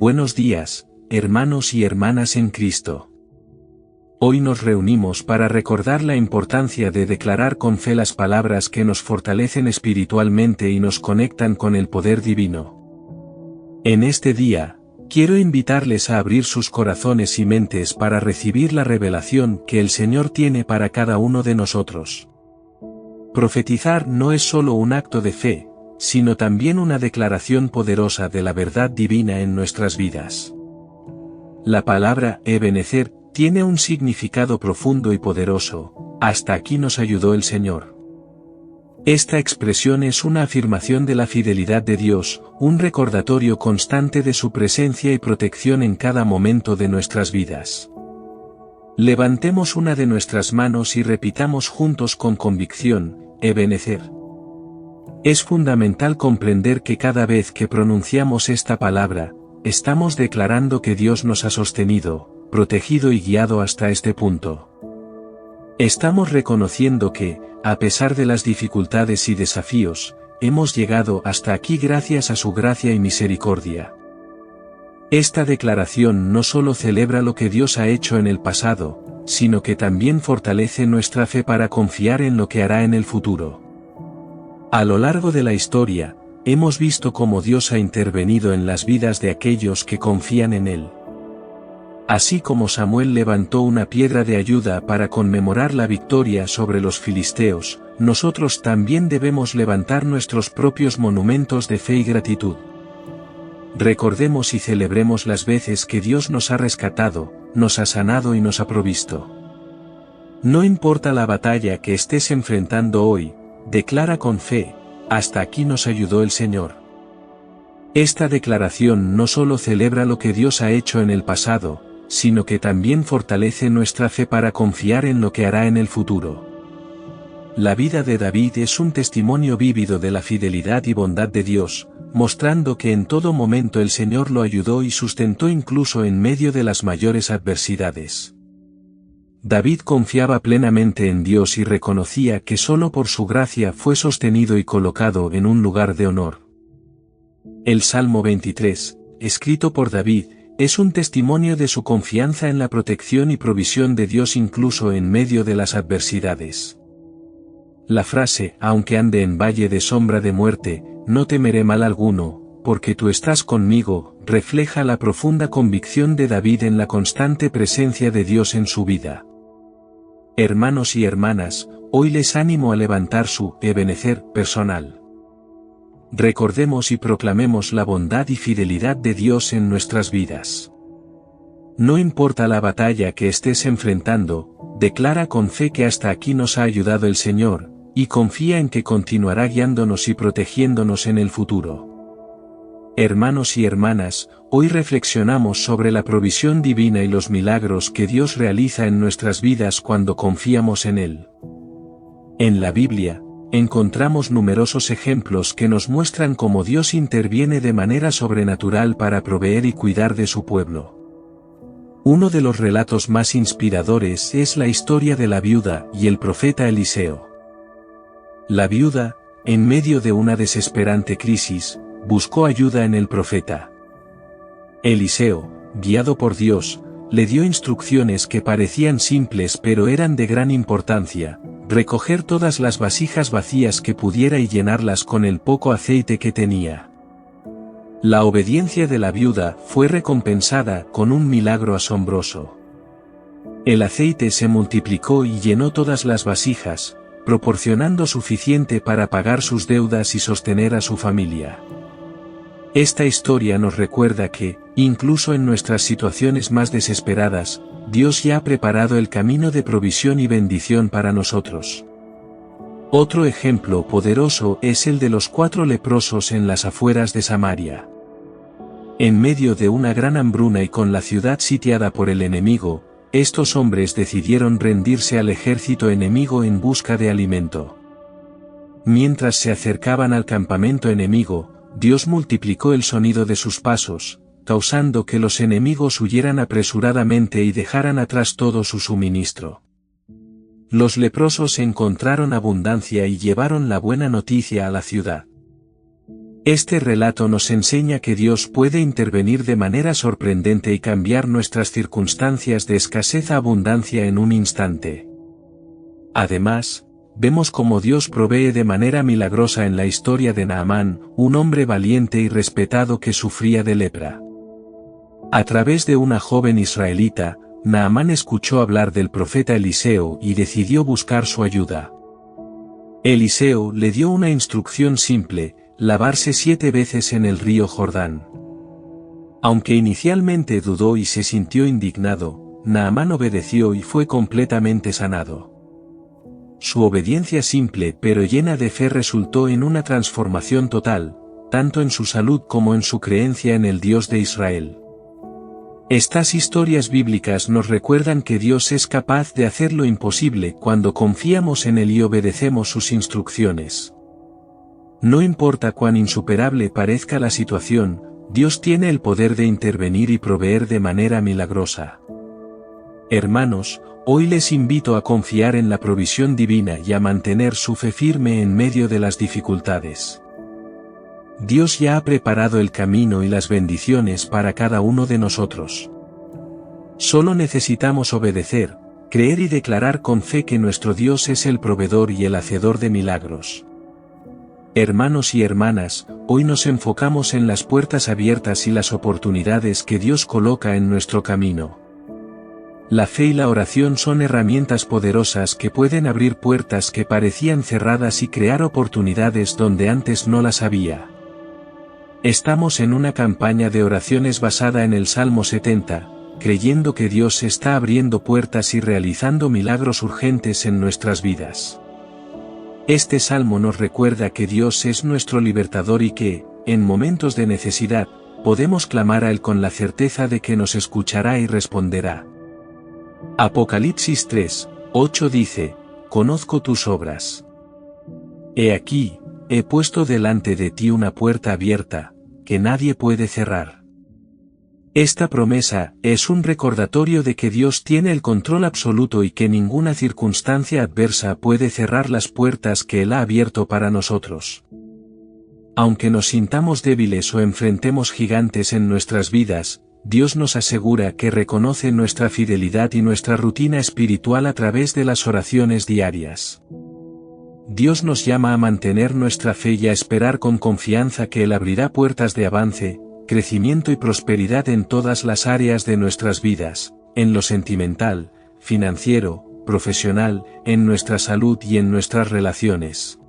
Buenos días, hermanos y hermanas en Cristo. Hoy nos reunimos para recordar la importancia de declarar con fe las palabras que nos fortalecen espiritualmente y nos conectan con el poder divino. En este día, quiero invitarles a abrir sus corazones y mentes para recibir la revelación que el Señor tiene para cada uno de nosotros. Profetizar no es solo un acto de fe, sino también una declaración poderosa de la verdad divina en nuestras vidas. La palabra Ebenezer tiene un significado profundo y poderoso: hasta aquí nos ayudó el Señor. Esta expresión es una afirmación de la fidelidad de Dios, un recordatorio constante de su presencia y protección en cada momento de nuestras vidas. Levantemos una de nuestras manos y repitamos juntos con convicción: Ebenezer. Es fundamental comprender que cada vez que pronunciamos esta palabra, estamos declarando que Dios nos ha sostenido, protegido y guiado hasta este punto. Estamos reconociendo que, a pesar de las dificultades y desafíos, hemos llegado hasta aquí gracias a su gracia y misericordia. Esta declaración no solo celebra lo que Dios ha hecho en el pasado, sino que también fortalece nuestra fe para confiar en lo que hará en el futuro. A lo largo de la historia, hemos visto cómo Dios ha intervenido en las vidas de aquellos que confían en Él. Así como Samuel levantó una piedra de ayuda para conmemorar la victoria sobre los filisteos, nosotros también debemos levantar nuestros propios monumentos de fe y gratitud. Recordemos y celebremos las veces que Dios nos ha rescatado, nos ha sanado y nos ha provisto. No importa la batalla que estés enfrentando hoy, declara con fe: hasta aquí nos ayudó el Señor. Esta declaración no solo celebra lo que Dios ha hecho en el pasado, sino que también fortalece nuestra fe para confiar en lo que hará en el futuro. La vida de David es un testimonio vívido de la fidelidad y bondad de Dios, mostrando que en todo momento el Señor lo ayudó y sustentó incluso en medio de las mayores adversidades. David confiaba plenamente en Dios y reconocía que solo por su gracia fue sostenido y colocado en un lugar de honor. El Salmo 23, escrito por David, es un testimonio de su confianza en la protección y provisión de Dios incluso en medio de las adversidades. La frase: aunque ande en valle de sombra de muerte, no temeré mal alguno, porque tú estás conmigo, refleja la profunda convicción de David en la constante presencia de Dios en su vida. Hermanos y hermanas, hoy les animo a levantar su Ebenezer personal. Recordemos y proclamemos la bondad y fidelidad de Dios en nuestras vidas. No importa la batalla que estés enfrentando, declara con fe que hasta aquí nos ha ayudado el Señor, y confía en que continuará guiándonos y protegiéndonos en el futuro. Hermanos y hermanas, hoy reflexionamos sobre la provisión divina y los milagros que Dios realiza en nuestras vidas cuando confiamos en Él. En la Biblia, encontramos numerosos ejemplos que nos muestran cómo Dios interviene de manera sobrenatural para proveer y cuidar de su pueblo. Uno de los relatos más inspiradores es la historia de la viuda y el profeta Eliseo. La viuda, en medio de una desesperante crisis, buscó ayuda en el profeta. Eliseo, guiado por Dios, le dio instrucciones que parecían simples pero eran de gran importancia: recoger todas las vasijas vacías que pudiera y llenarlas con el poco aceite que tenía. La obediencia de la viuda fue recompensada con un milagro asombroso. El aceite se multiplicó y llenó todas las vasijas, proporcionando suficiente para pagar sus deudas y sostener a su familia. Esta historia nos recuerda que, incluso en nuestras situaciones más desesperadas, Dios ya ha preparado el camino de provisión y bendición para nosotros. Otro ejemplo poderoso es el de los 4 leprosos en las afueras de Samaria. En medio de una gran hambruna y con la ciudad sitiada por el enemigo, estos hombres decidieron rendirse al ejército enemigo en busca de alimento. Mientras se acercaban al campamento enemigo, Dios multiplicó el sonido de sus pasos, causando que los enemigos huyeran apresuradamente y dejaran atrás todo su suministro. Los leprosos encontraron abundancia y llevaron la buena noticia a la ciudad. Este relato nos enseña que Dios puede intervenir de manera sorprendente y cambiar nuestras circunstancias de escasez a abundancia en un instante. Además, vemos cómo Dios provee de manera milagrosa en la historia de Naamán, un hombre valiente y respetado que sufría de lepra. A través de una joven israelita, Naamán escuchó hablar del profeta Eliseo y decidió buscar su ayuda. Eliseo le dio una instrucción simple: lavarse 7 veces en el río Jordán. Aunque inicialmente dudó y se sintió indignado, Naamán obedeció y fue completamente sanado. Su obediencia simple pero llena de fe resultó en una transformación total, tanto en su salud como en su creencia en el Dios de Israel. Estas historias bíblicas nos recuerdan que Dios es capaz de hacer lo imposible cuando confiamos en Él y obedecemos sus instrucciones. No importa cuán insuperable parezca la situación, Dios tiene el poder de intervenir y proveer de manera milagrosa. Hermanos, hoy les invito a confiar en la provisión divina y a mantener su fe firme en medio de las dificultades. Dios ya ha preparado el camino y las bendiciones para cada uno de nosotros. Solo necesitamos obedecer, creer y declarar con fe que nuestro Dios es el proveedor y el hacedor de milagros. Hermanos y hermanas, hoy nos enfocamos en las puertas abiertas y las oportunidades que Dios coloca en nuestro camino. La fe y la oración son herramientas poderosas que pueden abrir puertas que parecían cerradas y crear oportunidades donde antes no las había. Estamos en una campaña de oraciones basada en el Salmo 70, creyendo que Dios está abriendo puertas y realizando milagros urgentes en nuestras vidas. Este salmo nos recuerda que Dios es nuestro libertador y que, en momentos de necesidad, podemos clamar a Él con la certeza de que nos escuchará y responderá. Apocalipsis 3:8 dice: «Conozco tus obras. He aquí, he puesto delante de ti una puerta abierta, que nadie puede cerrar». Esta promesa es un recordatorio de que Dios tiene el control absoluto y que ninguna circunstancia adversa puede cerrar las puertas que Él ha abierto para nosotros. Aunque nos sintamos débiles o enfrentemos gigantes en nuestras vidas, Dios nos asegura que reconoce nuestra fidelidad y nuestra rutina espiritual a través de las oraciones diarias. Dios nos llama a mantener nuestra fe y a esperar con confianza que Él abrirá puertas de avance, crecimiento y prosperidad en todas las áreas de nuestras vidas, en lo sentimental, financiero, profesional, en nuestra salud y en nuestras relaciones.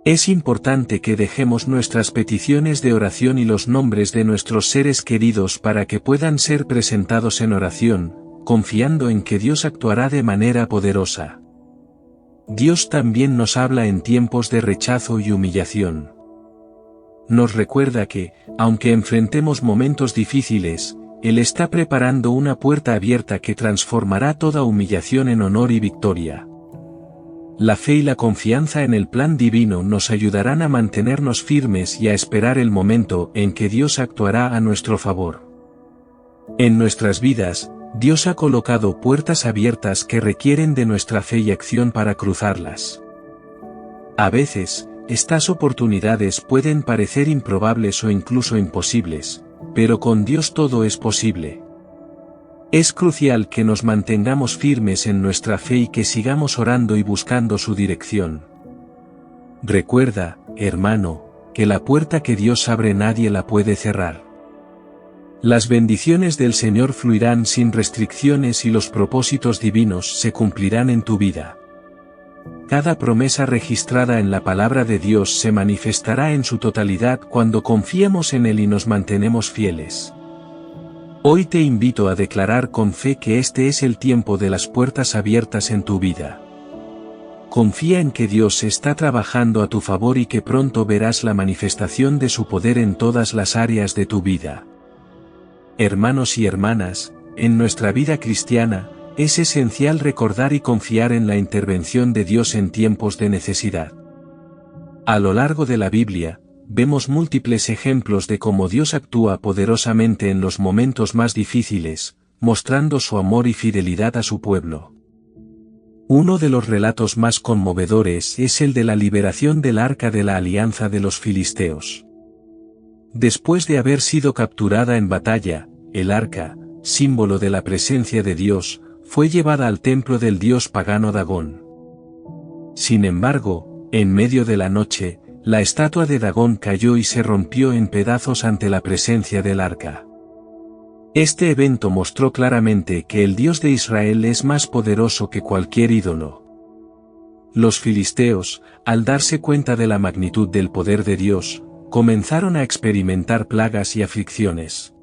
Es importante que dejemos nuestras peticiones de oración y los nombres de nuestros seres queridos para que puedan ser presentados en oración, confiando en que Dios actuará de manera poderosa. Dios también nos habla en tiempos de rechazo y humillación. Nos recuerda que, aunque enfrentemos momentos difíciles, Él está preparando una puerta abierta que transformará toda humillación en honor y victoria. La fe y la confianza en el plan divino nos ayudarán a mantenernos firmes y a esperar el momento en que Dios actuará a nuestro favor. En nuestras vidas, Dios ha colocado puertas abiertas que requieren de nuestra fe y acción para cruzarlas. A veces, estas oportunidades pueden parecer improbables o incluso imposibles, pero con Dios todo es posible. Es crucial que nos mantengamos firmes en nuestra fe y que sigamos orando y buscando su dirección. Recuerda, hermano, que la puerta que Dios abre nadie la puede cerrar. Las bendiciones del Señor fluirán sin restricciones y los propósitos divinos se cumplirán en tu vida. Cada promesa registrada en la palabra de Dios se manifestará en su totalidad cuando confiemos en Él y nos mantenemos fieles. Hoy te invito a declarar con fe que este es el tiempo de las puertas abiertas en tu vida. Confía en que Dios está trabajando a tu favor y que pronto verás la manifestación de su poder en todas las áreas de tu vida. Hermanos y hermanas, en nuestra vida cristiana, es esencial recordar y confiar en la intervención de Dios en tiempos de necesidad. A lo largo de la Biblia, vemos múltiples ejemplos de cómo Dios actúa poderosamente en los momentos más difíciles, mostrando su amor y fidelidad a su pueblo. Uno de los relatos más conmovedores es el de la liberación del Arca de la Alianza de los Filisteos. Después de haber sido capturada en batalla, el arca, símbolo de la presencia de Dios, fue llevada al templo del dios pagano Dagón. Sin embargo, en medio de la noche, la estatua de Dagón cayó y se rompió en pedazos ante la presencia del arca. Este evento mostró claramente que el Dios de Israel es más poderoso que cualquier ídolo. Los filisteos, al darse cuenta de la magnitud del poder de Dios, comenzaron a experimentar plagas y aflicciones.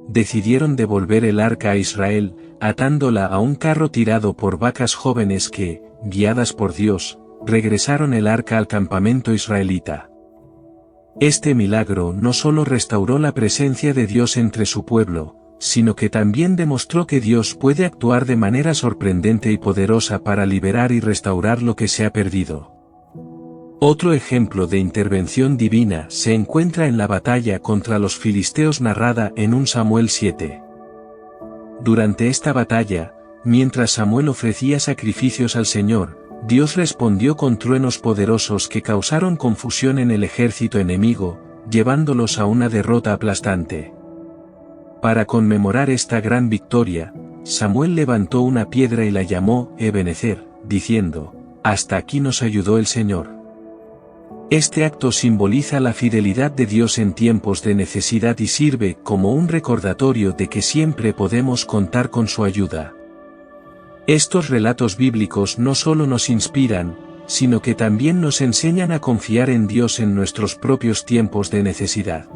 Decidieron devolver el arca a Israel, atándola a un carro tirado por vacas jóvenes que, guiadas por Dios, regresaron el arca al campamento israelita. Este milagro no solo restauró la presencia de Dios entre su pueblo, sino que también demostró que Dios puede actuar de manera sorprendente y poderosa para liberar y restaurar lo que se ha perdido. Otro ejemplo de intervención divina se encuentra en la batalla contra los filisteos narrada en 1 Samuel 7. Durante esta batalla, mientras Samuel ofrecía sacrificios al Señor, Dios respondió con truenos poderosos que causaron confusión en el ejército enemigo, llevándolos a una derrota aplastante. Para conmemorar esta gran victoria, Samuel levantó una piedra y la llamó Ebenezer, diciendo: «Hasta aquí nos ayudó el Señor». Este acto simboliza la fidelidad de Dios en tiempos de necesidad y sirve como un recordatorio de que siempre podemos contar con su ayuda. Estos relatos bíblicos no solo nos inspiran, sino que también nos enseñan a confiar en Dios en nuestros propios tiempos de necesidad.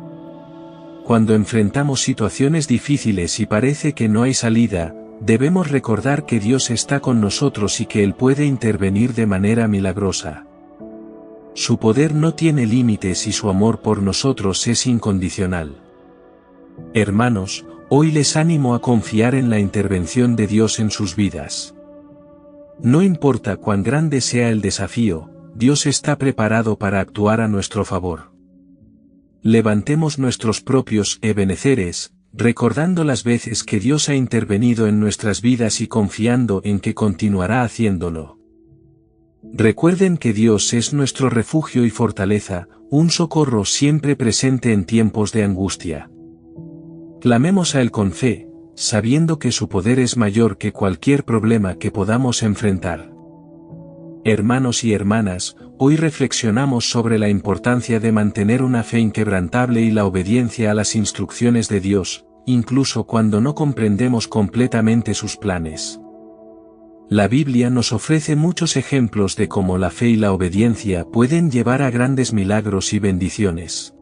Cuando enfrentamos situaciones difíciles y parece que no hay salida, debemos recordar que Dios está con nosotros y que Él puede intervenir de manera milagrosa. Su poder no tiene límites y su amor por nosotros es incondicional. Hermanos, hoy les animo a confiar en la intervención de Dios en sus vidas. No importa cuán grande sea el desafío, Dios está preparado para actuar a nuestro favor. Levantemos nuestros propios ebeneceres, recordando las veces que Dios ha intervenido en nuestras vidas y confiando en que continuará haciéndolo. Recuerden que Dios es nuestro refugio y fortaleza, un socorro siempre presente en tiempos de angustia. Clamemos a Él con fe, sabiendo que su poder es mayor que cualquier problema que podamos enfrentar. Hermanos y hermanas, hoy reflexionamos sobre la importancia de mantener una fe inquebrantable y la obediencia a las instrucciones de Dios, incluso cuando no comprendemos completamente sus planes. La Biblia nos ofrece muchos ejemplos de cómo la fe y la obediencia pueden llevar a grandes milagros y bendiciones.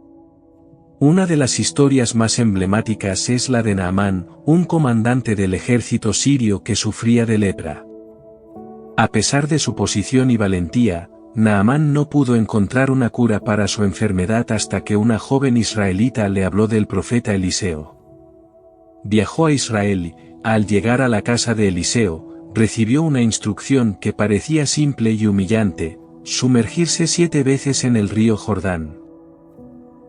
Una de las historias más emblemáticas es la de Naamán, un comandante del ejército sirio que sufría de lepra. A pesar de su posición y valentía, Naamán no pudo encontrar una cura para su enfermedad hasta que una joven israelita le habló del profeta Eliseo. Viajó a Israel y, al llegar a la casa de Eliseo, recibió una instrucción que parecía simple y humillante: sumergirse 7 veces en el río Jordán.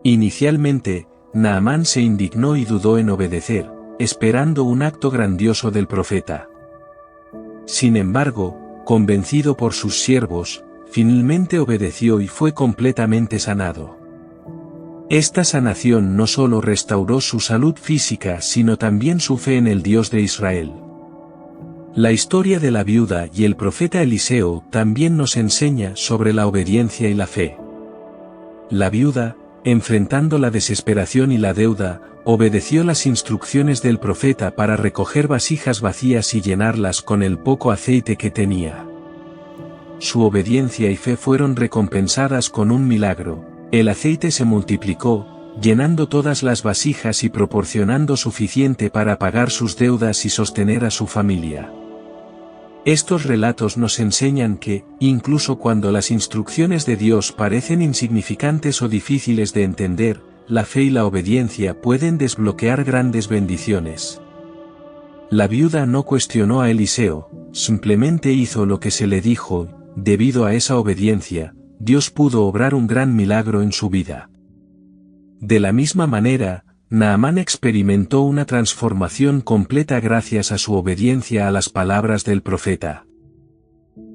Inicialmente, Naamán se indignó y dudó en obedecer, esperando un acto grandioso del profeta. Sin embargo, convencido por sus siervos, finalmente obedeció y fue completamente sanado. Esta sanación no solo restauró su salud física sino también su fe en el Dios de Israel. La historia de la viuda y el profeta Eliseo también nos enseña sobre la obediencia y la fe. La viuda, enfrentando la desesperación y la deuda, obedeció las instrucciones del profeta para recoger vasijas vacías y llenarlas con el poco aceite que tenía. Su obediencia y fe fueron recompensadas con un milagro: el aceite se multiplicó, llenando todas las vasijas y proporcionando suficiente para pagar sus deudas y sostener a su familia. Estos relatos nos enseñan que, incluso cuando las instrucciones de Dios parecen insignificantes o difíciles de entender, la fe y la obediencia pueden desbloquear grandes bendiciones. La viuda no cuestionó a Eliseo, simplemente hizo lo que se le dijo. Debido a esa obediencia, Dios pudo obrar un gran milagro en su vida. De la misma manera, Naamán experimentó una transformación completa gracias a su obediencia a las palabras del profeta.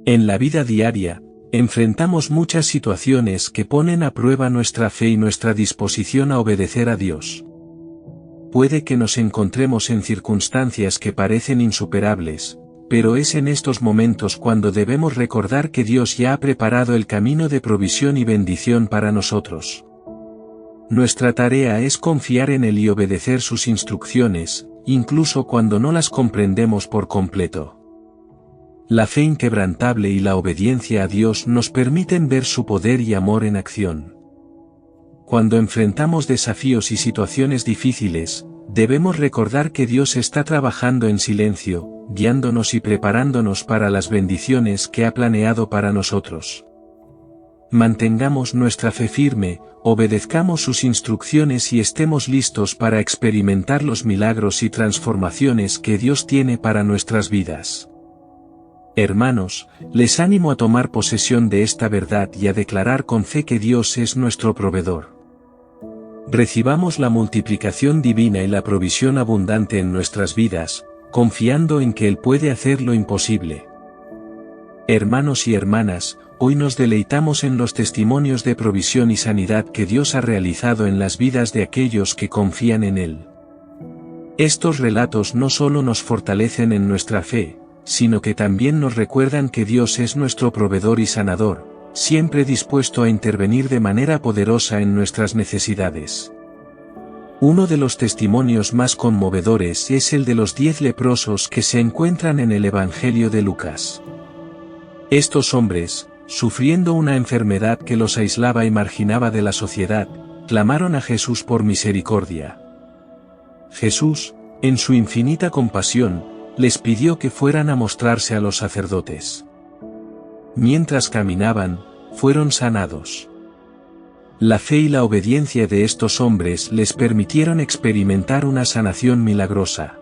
En la vida diaria, Enfrentamos muchas situaciones que ponen a prueba nuestra fe y nuestra disposición a obedecer a Dios. Puede que nos encontremos en circunstancias que parecen insuperables, pero es en estos momentos cuando debemos recordar que Dios ya ha preparado el camino de provisión y bendición para nosotros. Nuestra tarea es confiar en Él y obedecer sus instrucciones, incluso cuando no las comprendemos por completo. La fe inquebrantable y la obediencia a Dios nos permiten ver su poder y amor en acción. Cuando enfrentamos desafíos y situaciones difíciles, debemos recordar que Dios está trabajando en silencio, guiándonos y preparándonos para las bendiciones que ha planeado para nosotros. Mantengamos nuestra fe firme, obedezcamos sus instrucciones y estemos listos para experimentar los milagros y transformaciones que Dios tiene para nuestras vidas. Hermanos, les animo a tomar posesión de esta verdad y a declarar con fe que Dios es nuestro proveedor. Recibamos la multiplicación divina y la provisión abundante en nuestras vidas, confiando en que Él puede hacer lo imposible. Hermanos y hermanas, hoy nos deleitamos en los testimonios de provisión y sanidad que Dios ha realizado en las vidas de aquellos que confían en Él. Estos relatos no solo nos fortalecen en nuestra fe, sino que también nos recuerdan que Dios es nuestro proveedor y sanador, siempre dispuesto a intervenir de manera poderosa en nuestras necesidades. Uno de los testimonios más conmovedores es el de los 10 leprosos que se encuentran en el Evangelio de Lucas. Estos hombres, sufriendo una enfermedad que los aislaba y marginaba de la sociedad, clamaron a Jesús por misericordia. Jesús, en su infinita compasión, les pidió que fueran a mostrarse a los sacerdotes. Mientras caminaban, fueron sanados. La fe y la obediencia de estos hombres les permitieron experimentar una sanación milagrosa.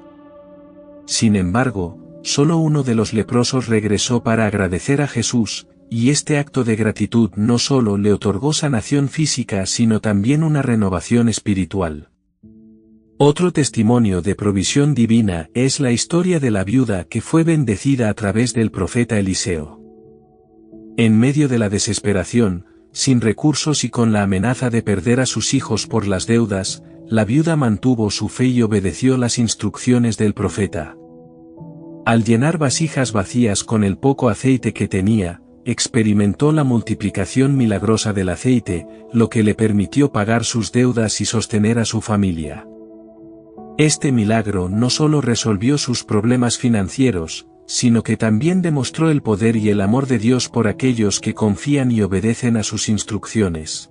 Sin embargo, solo uno de los leprosos regresó para agradecer a Jesús, y este acto de gratitud no solo le otorgó sanación física sino también una renovación espiritual. Otro testimonio de provisión divina es la historia de la viuda que fue bendecida a través del profeta Eliseo. En medio de la desesperación, sin recursos y con la amenaza de perder a sus hijos por las deudas, la viuda mantuvo su fe y obedeció las instrucciones del profeta. Al llenar vasijas vacías con el poco aceite que tenía, experimentó la multiplicación milagrosa del aceite, lo que le permitió pagar sus deudas y sostener a su familia. Este milagro no solo resolvió sus problemas financieros, sino que también demostró el poder y el amor de Dios por aquellos que confían y obedecen a sus instrucciones.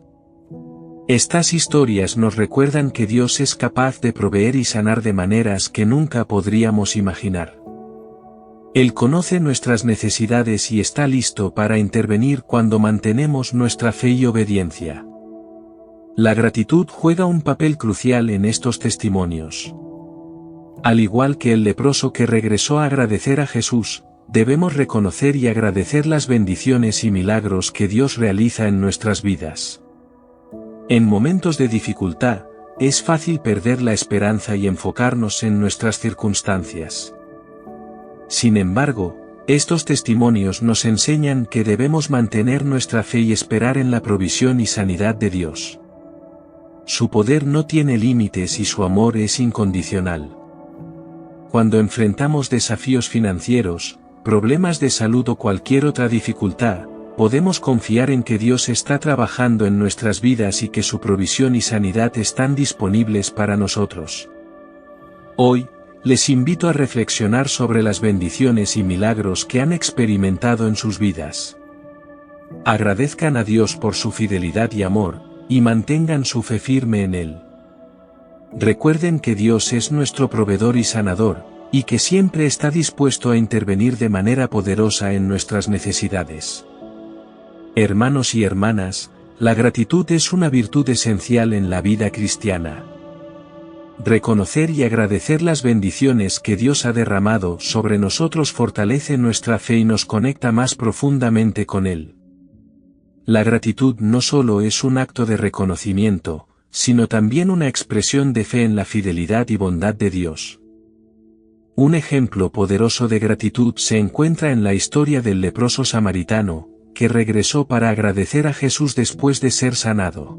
Estas historias nos recuerdan que Dios es capaz de proveer y sanar de maneras que nunca podríamos imaginar. Él conoce nuestras necesidades y está listo para intervenir cuando mantenemos nuestra fe y obediencia. La gratitud juega un papel crucial en estos testimonios. Al igual que el leproso que regresó a agradecer a Jesús, debemos reconocer y agradecer las bendiciones y milagros que Dios realiza en nuestras vidas. En momentos de dificultad, es fácil perder la esperanza y enfocarnos en nuestras circunstancias. Sin embargo, estos testimonios nos enseñan que debemos mantener nuestra fe y esperar en la provisión y sanidad de Dios. Su poder no tiene límites y su amor es incondicional. Cuando enfrentamos desafíos financieros, problemas de salud o cualquier otra dificultad, podemos confiar en que Dios está trabajando en nuestras vidas y que su provisión y sanidad están disponibles para nosotros. Hoy, les invito a reflexionar sobre las bendiciones y milagros que han experimentado en sus vidas. Agradezcan a Dios por su fidelidad y amor, y mantengan su fe firme en Él. Recuerden que Dios es nuestro proveedor y sanador, y que siempre está dispuesto a intervenir de manera poderosa en nuestras necesidades. Hermanos y hermanas, la gratitud es una virtud esencial en la vida cristiana. Reconocer y agradecer las bendiciones que Dios ha derramado sobre nosotros fortalece nuestra fe y nos conecta más profundamente con Él. La gratitud no solo es un acto de reconocimiento, sino también una expresión de fe en la fidelidad y bondad de Dios. Un ejemplo poderoso de gratitud se encuentra en la historia del leproso samaritano, que regresó para agradecer a Jesús después de ser sanado.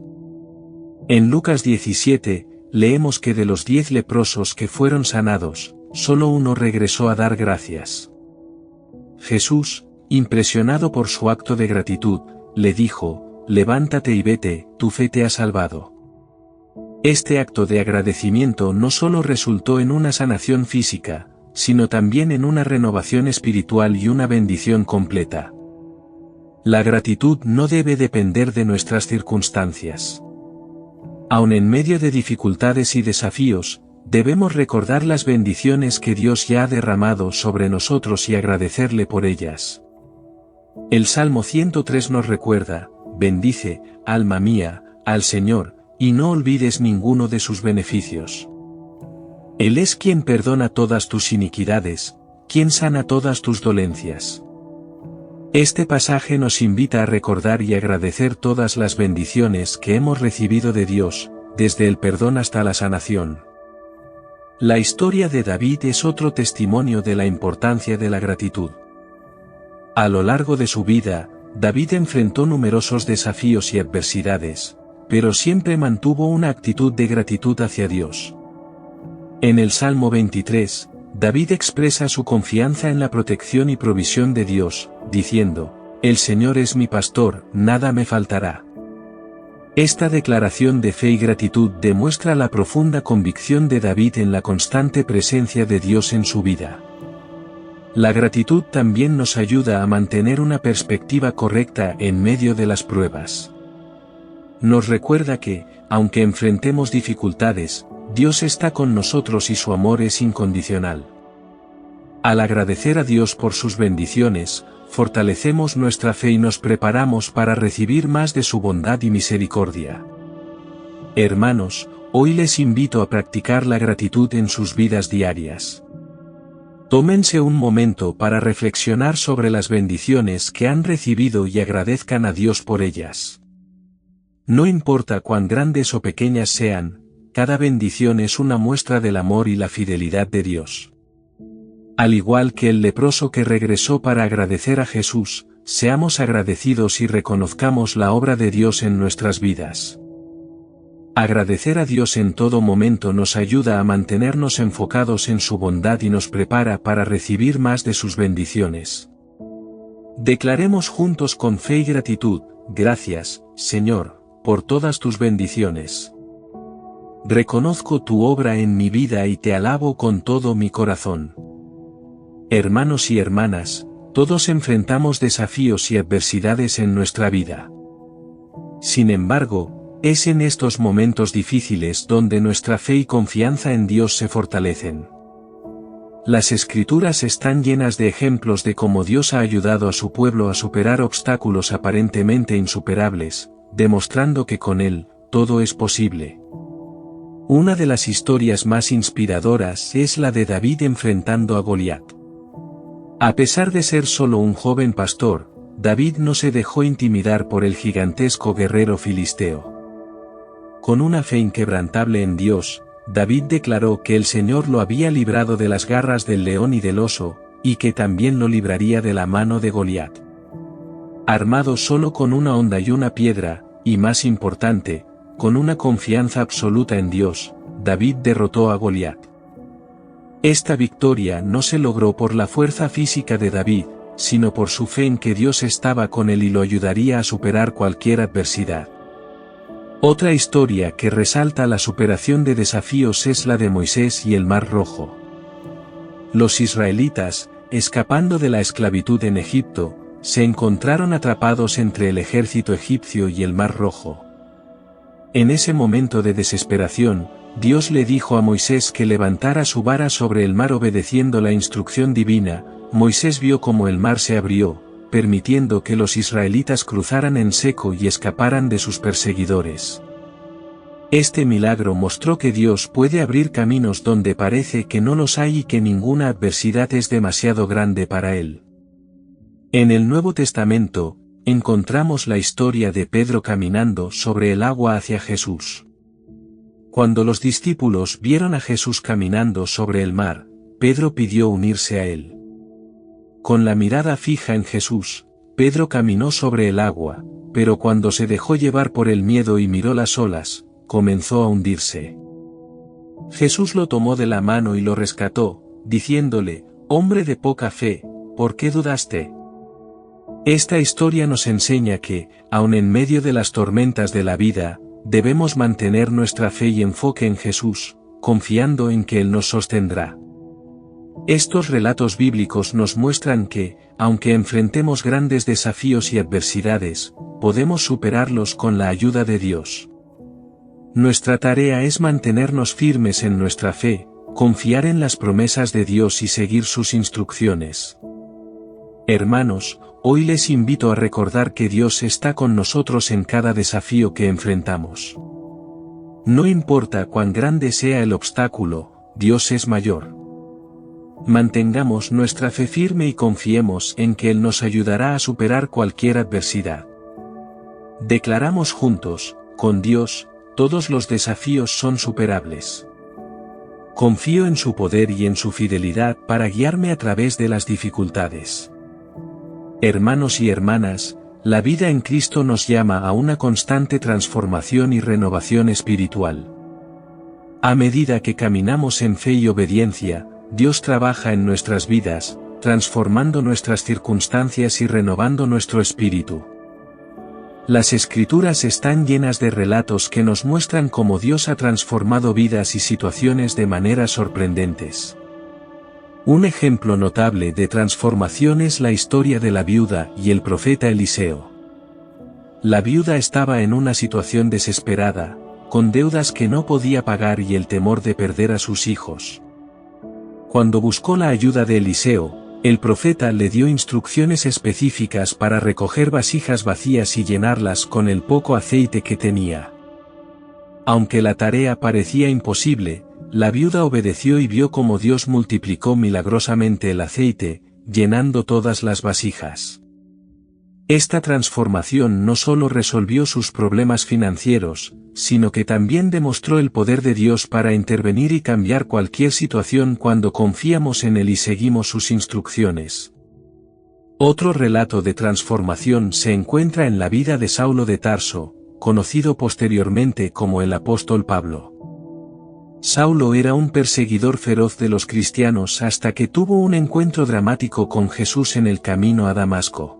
En Lucas 17, leemos que de los 10 leprosos que fueron sanados, solo uno regresó a dar gracias. Jesús, impresionado por su acto de gratitud, le dijo: «Levántate y vete, tu fe te ha salvado». Este acto de agradecimiento no solo resultó en una sanación física, sino también en una renovación espiritual y una bendición completa. La gratitud no debe depender de nuestras circunstancias. Aun en medio de dificultades y desafíos, debemos recordar las bendiciones que Dios ya ha derramado sobre nosotros y agradecerle por ellas. El Salmo 103 nos recuerda: «Bendice, alma mía, al Señor, y no olvides ninguno de sus beneficios. Él es quien perdona todas tus iniquidades, quien sana todas tus dolencias». Este pasaje nos invita a recordar y agradecer todas las bendiciones que hemos recibido de Dios, desde el perdón hasta la sanación. La historia de David es otro testimonio de la importancia de la gratitud. A lo largo de su vida, David enfrentó numerosos desafíos y adversidades, pero siempre mantuvo una actitud de gratitud hacia Dios. En el Salmo 23, David expresa su confianza en la protección y provisión de Dios, diciendo: «El Señor es mi pastor, nada me faltará». Esta declaración de fe y gratitud demuestra la profunda convicción de David en la constante presencia de Dios en su vida. La gratitud también nos ayuda a mantener una perspectiva correcta en medio de las pruebas. Nos recuerda que, aunque enfrentemos dificultades, Dios está con nosotros y su amor es incondicional. Al agradecer a Dios por sus bendiciones, fortalecemos nuestra fe y nos preparamos para recibir más de su bondad y misericordia. Hermanos, hoy les invito a practicar la gratitud en sus vidas diarias. Tómense un momento para reflexionar sobre las bendiciones que han recibido y agradezcan a Dios por ellas. No importa cuán grandes o pequeñas sean, cada bendición es una muestra del amor y la fidelidad de Dios. Al igual que el leproso que regresó para agradecer a Jesús, seamos agradecidos y reconozcamos la obra de Dios en nuestras vidas. Agradecer a Dios en todo momento nos ayuda a mantenernos enfocados en su bondad y nos prepara para recibir más de sus bendiciones. Declaremos juntos con fe y gratitud: «Gracias, Señor, por todas tus bendiciones. Reconozco tu obra en mi vida y te alabo con todo mi corazón». Hermanos y hermanas, todos enfrentamos desafíos y adversidades en nuestra vida. Sin embargo, es en estos momentos difíciles donde nuestra fe y confianza en Dios se fortalecen. Las Escrituras están llenas de ejemplos de cómo Dios ha ayudado a su pueblo a superar obstáculos aparentemente insuperables, demostrando que con Él, todo es posible. Una de las historias más inspiradoras es la de David enfrentando a Goliat. A pesar de ser solo un joven pastor, David no se dejó intimidar por el gigantesco guerrero filisteo. Con una fe inquebrantable en Dios, David declaró que el Señor lo había librado de las garras del león y del oso, y que también lo libraría de la mano de Goliat. Armado solo con una honda y una piedra, y más importante, con una confianza absoluta en Dios, David derrotó a Goliat. Esta victoria no se logró por la fuerza física de David, sino por su fe en que Dios estaba con él y lo ayudaría a superar cualquier adversidad. Otra historia que resalta la superación de desafíos es la de Moisés y el Mar Rojo. Los israelitas, escapando de la esclavitud en Egipto, se encontraron atrapados entre el ejército egipcio y el Mar Rojo. En ese momento de desesperación, Dios le dijo a Moisés que levantara su vara sobre el mar obedeciendo la instrucción divina. Moisés vio cómo el mar se abrió, permitiendo que los israelitas cruzaran en seco y escaparan de sus perseguidores. Este milagro mostró que Dios puede abrir caminos donde parece que no los hay y que ninguna adversidad es demasiado grande para Él. En el Nuevo Testamento, encontramos la historia de Pedro caminando sobre el agua hacia Jesús. Cuando los discípulos vieron a Jesús caminando sobre el mar, Pedro pidió unirse a él. Con la mirada fija en Jesús, Pedro caminó sobre el agua, pero cuando se dejó llevar por el miedo y miró las olas, comenzó a hundirse. Jesús lo tomó de la mano y lo rescató, diciéndole: «Hombre de poca fe, ¿por qué dudaste?». Esta historia nos enseña que, aun en medio de las tormentas de la vida, debemos mantener nuestra fe y enfoque en Jesús, confiando en que Él nos sostendrá. Estos relatos bíblicos nos muestran que, aunque enfrentemos grandes desafíos y adversidades, podemos superarlos con la ayuda de Dios. Nuestra tarea es mantenernos firmes en nuestra fe, confiar en las promesas de Dios y seguir sus instrucciones. Hermanos, hoy les invito a recordar que Dios está con nosotros en cada desafío que enfrentamos. No importa cuán grande sea el obstáculo, Dios es mayor. Mantengamos nuestra fe firme y confiemos en que Él nos ayudará a superar cualquier adversidad. Declaramos juntos: con Dios, todos los desafíos son superables. Confío en su poder y en su fidelidad para guiarme a través de las dificultades. Hermanos y hermanas, la vida en Cristo nos llama a una constante transformación y renovación espiritual. A medida que caminamos en fe y obediencia, Dios trabaja en nuestras vidas, transformando nuestras circunstancias y renovando nuestro espíritu. Las Escrituras están llenas de relatos que nos muestran cómo Dios ha transformado vidas y situaciones de maneras sorprendentes. Un ejemplo notable de transformación es la historia de la viuda y el profeta Eliseo. La viuda estaba en una situación desesperada, con deudas que no podía pagar y el temor de perder a sus hijos. Cuando buscó la ayuda de Eliseo, el profeta le dio instrucciones específicas para recoger vasijas vacías y llenarlas con el poco aceite que tenía. Aunque la tarea parecía imposible, la viuda obedeció y vio cómo Dios multiplicó milagrosamente el aceite, llenando todas las vasijas. Esta transformación no solo resolvió sus problemas financieros, sino que también demostró el poder de Dios para intervenir y cambiar cualquier situación cuando confiamos en Él y seguimos sus instrucciones. Otro relato de transformación se encuentra en la vida de Saulo de Tarso, conocido posteriormente como el apóstol Pablo. Saulo era un perseguidor feroz de los cristianos hasta que tuvo un encuentro dramático con Jesús en el camino a Damasco.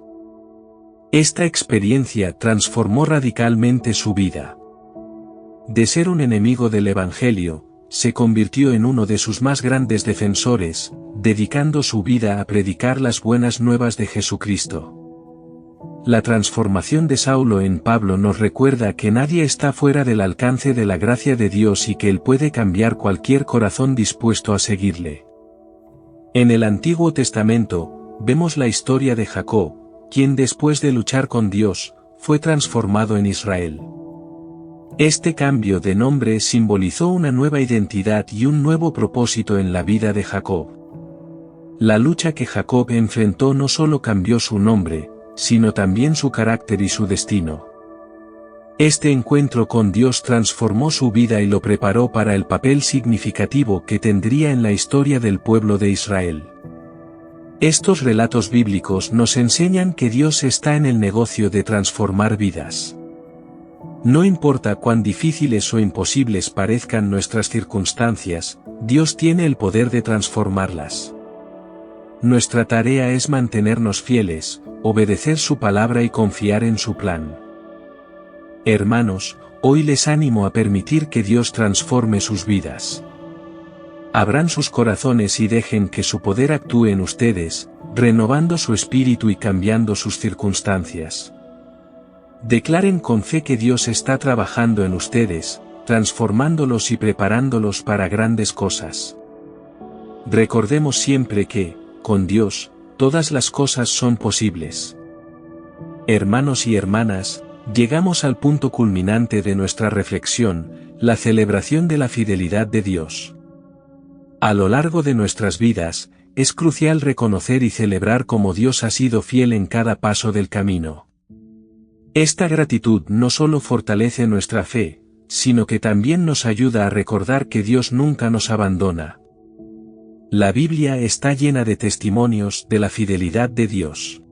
Esta experiencia transformó radicalmente su vida. De ser un enemigo del Evangelio, se convirtió en uno de sus más grandes defensores, dedicando su vida a predicar las buenas nuevas de Jesucristo. La transformación de Saulo en Pablo nos recuerda que nadie está fuera del alcance de la gracia de Dios y que Él puede cambiar cualquier corazón dispuesto a seguirle. En el Antiguo Testamento, vemos la historia de Jacob, quien después de luchar con Dios, fue transformado en Israel. Este cambio de nombre simbolizó una nueva identidad y un nuevo propósito en la vida de Jacob. La lucha que Jacob enfrentó no solo cambió su nombre, sino también su carácter y su destino. Este encuentro con Dios transformó su vida y lo preparó para el papel significativo que tendría en la historia del pueblo de Israel. Estos relatos bíblicos nos enseñan que Dios está en el negocio de transformar vidas. No importa cuán difíciles o imposibles parezcan nuestras circunstancias, Dios tiene el poder de transformarlas. Nuestra tarea es mantenernos fieles, obedecer su palabra y confiar en su plan. Hermanos, hoy les animo a permitir que Dios transforme sus vidas. Abran sus corazones y dejen que su poder actúe en ustedes, renovando su espíritu y cambiando sus circunstancias. Declaren con fe que Dios está trabajando en ustedes, transformándolos y preparándolos para grandes cosas. Recordemos siempre que, con Dios, todas las cosas son posibles. Hermanos y hermanas, llegamos al punto culminante de nuestra reflexión, la celebración de la fidelidad de Dios. A lo largo de nuestras vidas, es crucial reconocer y celebrar cómo Dios ha sido fiel en cada paso del camino. Esta gratitud no solo fortalece nuestra fe, sino que también nos ayuda a recordar que Dios nunca nos abandona. La Biblia está llena de testimonios de la fidelidad de Dios.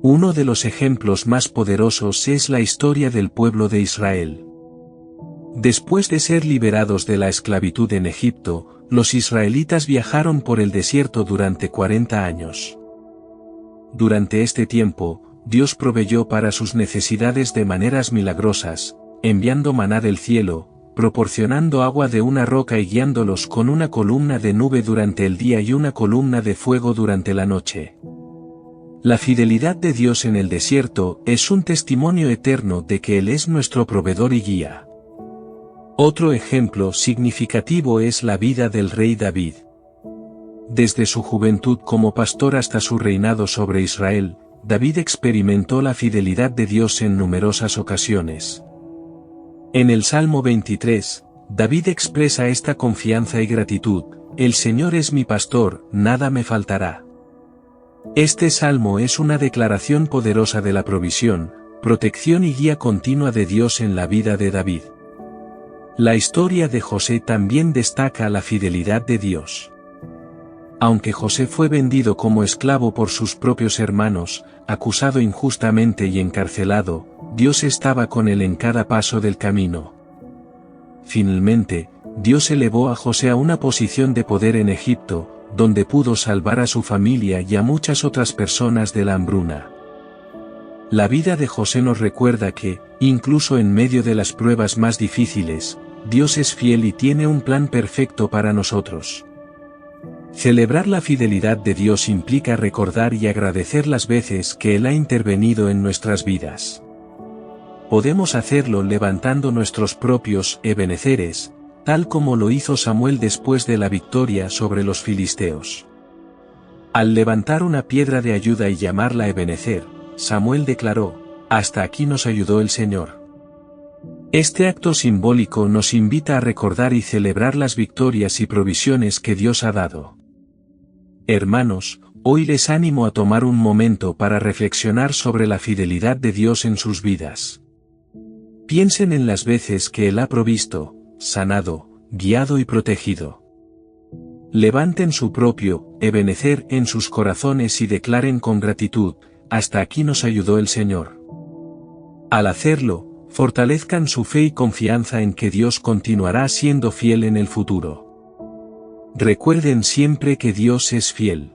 Uno de los ejemplos más poderosos es la historia del pueblo de Israel. Después de ser liberados de la esclavitud en Egipto, los israelitas viajaron por el desierto durante 40 años. Durante este tiempo, Dios proveyó para sus necesidades de maneras milagrosas, enviando maná del cielo, proporcionando agua de una roca y guiándolos con una columna de nube durante el día y una columna de fuego durante la noche. La fidelidad de Dios en el desierto es un testimonio eterno de que Él es nuestro proveedor y guía. Otro ejemplo significativo es la vida del rey David. Desde su juventud como pastor hasta su reinado sobre Israel, David experimentó la fidelidad de Dios en numerosas ocasiones. En el Salmo 23, David expresa esta confianza y gratitud: «El Señor es mi pastor, nada me faltará». Este salmo es una declaración poderosa de la provisión, protección y guía continua de Dios en la vida de David. La historia de José también destaca la fidelidad de Dios. Aunque José fue vendido como esclavo por sus propios hermanos, acusado injustamente y encarcelado, Dios estaba con él en cada paso del camino. Finalmente, Dios elevó a José a una posición de poder en Egipto, donde pudo salvar a su familia y a muchas otras personas de la hambruna. La vida de José nos recuerda que, incluso en medio de las pruebas más difíciles, Dios es fiel y tiene un plan perfecto para nosotros. Celebrar la fidelidad de Dios implica recordar y agradecer las veces que Él ha intervenido en nuestras vidas. Podemos hacerlo levantando nuestros propios ebeneceres, tal como lo hizo Samuel después de la victoria sobre los filisteos. Al levantar una piedra de ayuda y llamarla Ebenezer, Samuel declaró: «Hasta aquí nos ayudó el Señor». Este acto simbólico nos invita a recordar y celebrar las victorias y provisiones que Dios ha dado. Hermanos, hoy les animo a tomar un momento para reflexionar sobre la fidelidad de Dios en sus vidas. Piensen en las veces que Él ha provisto, sanado, guiado y protegido. Levanten su propio Ebenezer en sus corazones y declaren con gratitud: «Hasta aquí nos ayudó el Señor». Al hacerlo, fortalezcan su fe y confianza en que Dios continuará siendo fiel en el futuro. Recuerden siempre que Dios es fiel.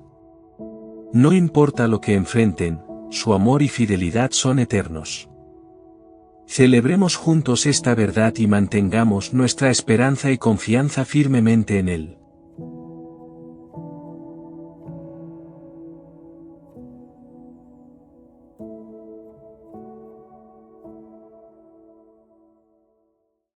No importa lo que enfrenten, su amor y fidelidad son eternos. Celebremos juntos esta verdad y mantengamos nuestra esperanza y confianza firmemente en Él.